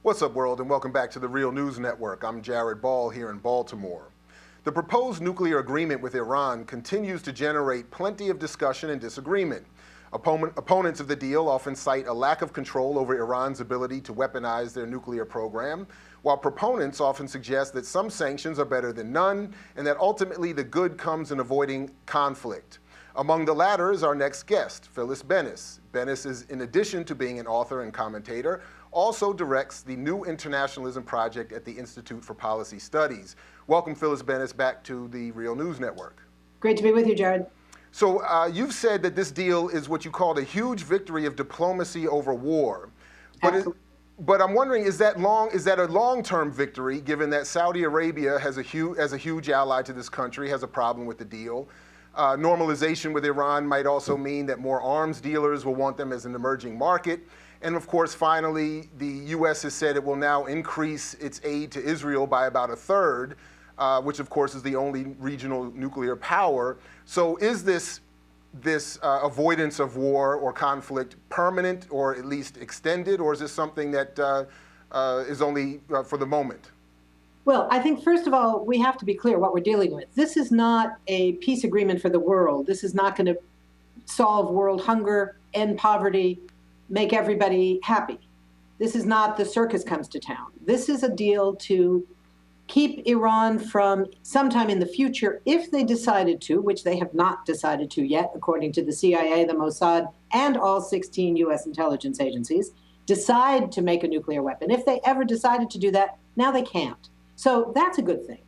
What's up, world, and welcome back to the Real News Network. I'm Jared Ball here in Baltimore. The proposed nuclear agreement with Iran continues to generate plenty of discussion and disagreement. Opponents of the deal often cite a lack of control over Iran's ability to weaponize their nuclear program, while proponents often suggest that some sanctions are better than none, and that ultimately the good comes in avoiding conflict. Among the latter is our next guest, Phyllis Bennis. Bennis is, in addition to being an author and commentator, also directs the New Internationalism Project at the Institute for Policy Studies. Welcome, Phyllis Bennis, back to the Real News Network. Great to be with you, Jared. So you've said that this deal is what you called a huge victory of diplomacy over war. But I'm wondering, is that a long-term victory, given that Saudi Arabia as a huge ally to this country has a problem with the deal? Normalization with Iran might also mean that more arms dealers will want them as an emerging market. And of course, finally, the U.S. has said it will now increase its aid to Israel by about a third, which of course is the only regional nuclear power. So is this avoidance of war or conflict permanent or at least extended, or is this something that is only for the moment? Well, I think, first of all, we have to be clear what we're dealing with. This is not a peace agreement for the world. This is not going to solve world hunger, end poverty, make everybody happy. This is not the circus comes to town. This is a deal to keep Iran from sometime in the future, if they decided to, which they have not decided to yet, according to the CIA, the Mossad, and all 16 U.S. intelligence agencies, decide to make a nuclear weapon. If they ever decided to do that, now they can't. So that's a good thing.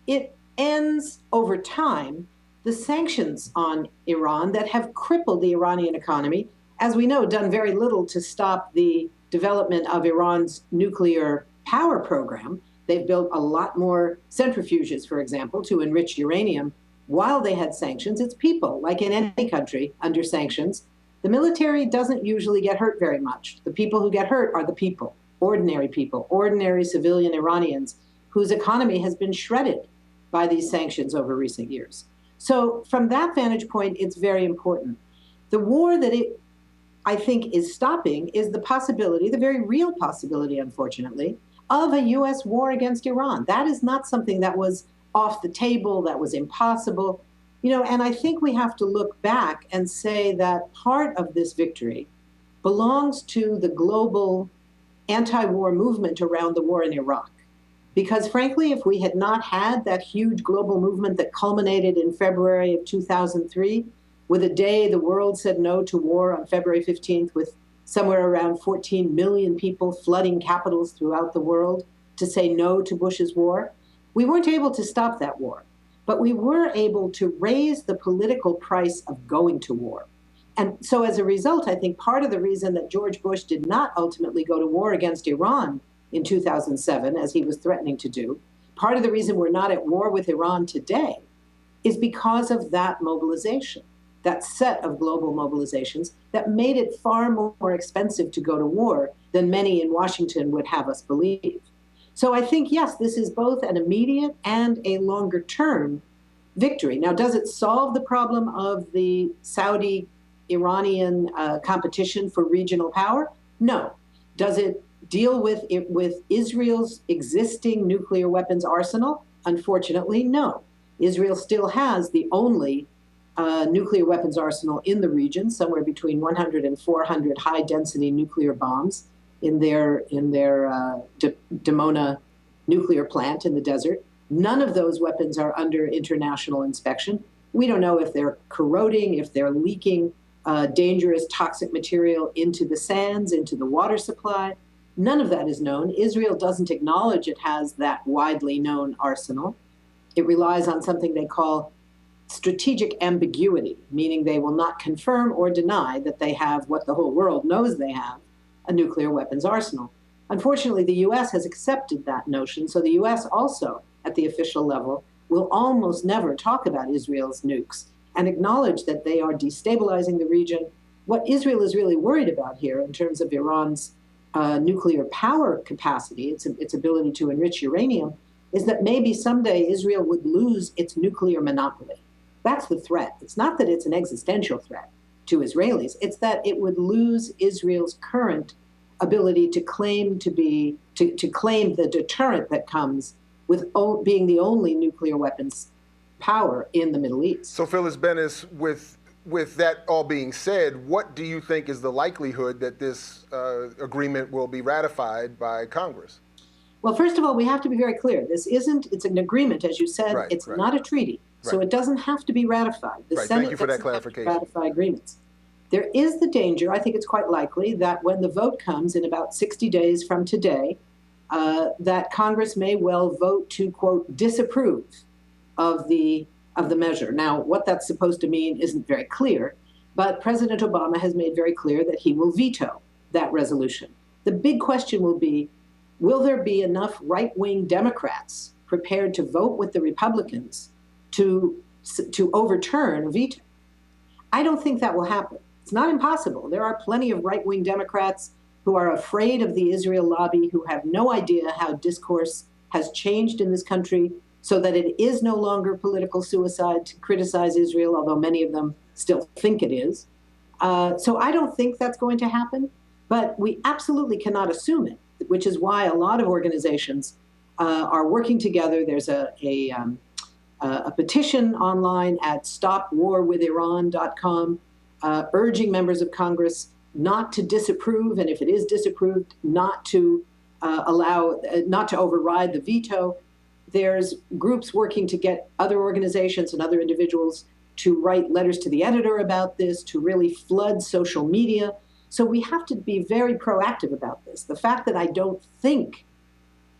It ends over time the sanctions on Iran that have crippled the Iranian economy, as we know, done very little to stop the development of Iran's nuclear power program. They've built a lot more centrifuges, for example, to enrich uranium while they had sanctions. It's people, like in any country under sanctions. The military doesn't usually get hurt very much. The people who get hurt are the people, ordinary civilian Iranians whose economy has been shredded by these sanctions over recent years. So from that vantage point, it's very important. The war that I think is stopping is the possibility, the very real possibility, unfortunately, of a U.S. war against Iran. That is not something that was off the table, that was impossible. And I think we have to look back and say that part of this victory belongs to the global anti-war movement around the war in Iraq. Because frankly, if we had not had that huge global movement that culminated in February of 2003, with a day the world said no to war on February 15th, with somewhere around 14 million people flooding capitals throughout the world to say no to Bush's war, we weren't able to stop that war. But we were able to raise the political price of going to war. And so as a result, I think part of the reason that George Bush did not ultimately go to war against Iran in 2007, as he was threatening to do, part of the reason we're not at war with Iran today is because of that mobilization, that set of global mobilizations that made it far more expensive to go to war than many in Washington would have us believe. So I think, yes, this is both an immediate and a longer-term victory. Now, does it solve the problem of the Saudi-Iranian competition for regional power? No. Does it deal with Israel's existing nuclear weapons arsenal? Unfortunately, no. Israel still has the only nuclear weapons arsenal in the region, somewhere between 100 and 400 high-density nuclear bombs in their Dimona nuclear plant in the desert. None of those weapons are under international inspection. We don't know if they're corroding, if they're leaking dangerous toxic material into the sands, into the water supply. None of that is known. Israel doesn't acknowledge it has that widely known arsenal. It relies on something they call strategic ambiguity, meaning they will not confirm or deny that they have what the whole world knows they have, a nuclear weapons arsenal. Unfortunately, the U.S. has accepted that notion, so the U.S. also, at the official level, will almost never talk about Israel's nukes and acknowledge that they are destabilizing the region. What Israel is really worried about here in terms of Iran's nuclear power capacity, its ability to enrich uranium, is that maybe someday Israel would lose its nuclear monopoly. That's the threat. It's not that it's an existential threat to Israelis. It's that it would lose Israel's current ability to claim to claim the deterrent that comes with being the only nuclear weapons power in the Middle East. So Phyllis Bennis, with that all being said, what do you think is the likelihood that this agreement will be ratified by Congress? Well, first of all, we have to be very clear. It's an agreement, as you said. Right, it's right. not a treaty. Right. So it doesn't have to be ratified. The Right. Senate Thank you for that doesn't have to clarification. ratify agreements. There is the danger, I think it's quite likely, that when the vote comes in about 60 days from today, that Congress may well vote to, quote, disapprove of the measure. Now, what that's supposed to mean isn't very clear, but President Obama has made very clear that he will veto that resolution. The big question will be, will there be enough right-wing Democrats prepared to vote with the Republicans to overturn a veto? I don't think that will happen. It's not impossible. There are plenty of right-wing Democrats who are afraid of the Israel lobby, who have no idea how discourse has changed in this country so that it is no longer political suicide to criticize Israel, although many of them still think it is. So I don't think that's going to happen, but we absolutely cannot assume it, which is why a lot of organizations are working together. There's a petition online at stopwarwithiran.com urging members of Congress not to disapprove, and if it is disapproved, not to not to override the veto. There's groups working to get other organizations and other individuals to write letters to the editor about this, to really flood social media. So we have to be very proactive about this. The fact that I don't think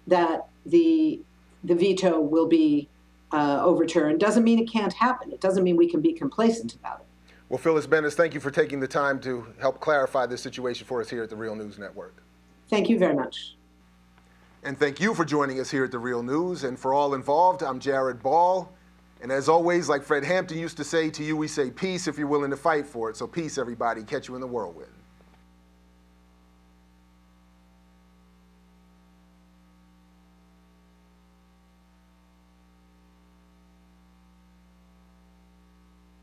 that the veto will be overturned doesn't mean it can't happen. It doesn't mean we can be complacent about it. Well, Phyllis Bennis, thank you for taking the time to help clarify this situation for us here at the Real News Network. Thank you very much. And thank you for joining us here at the Real News. And for all involved, I'm Jared Ball. And as always, like Fred Hampton used to say, to you we say peace if you're willing to fight for it. So peace, everybody. Catch you in the whirlwind.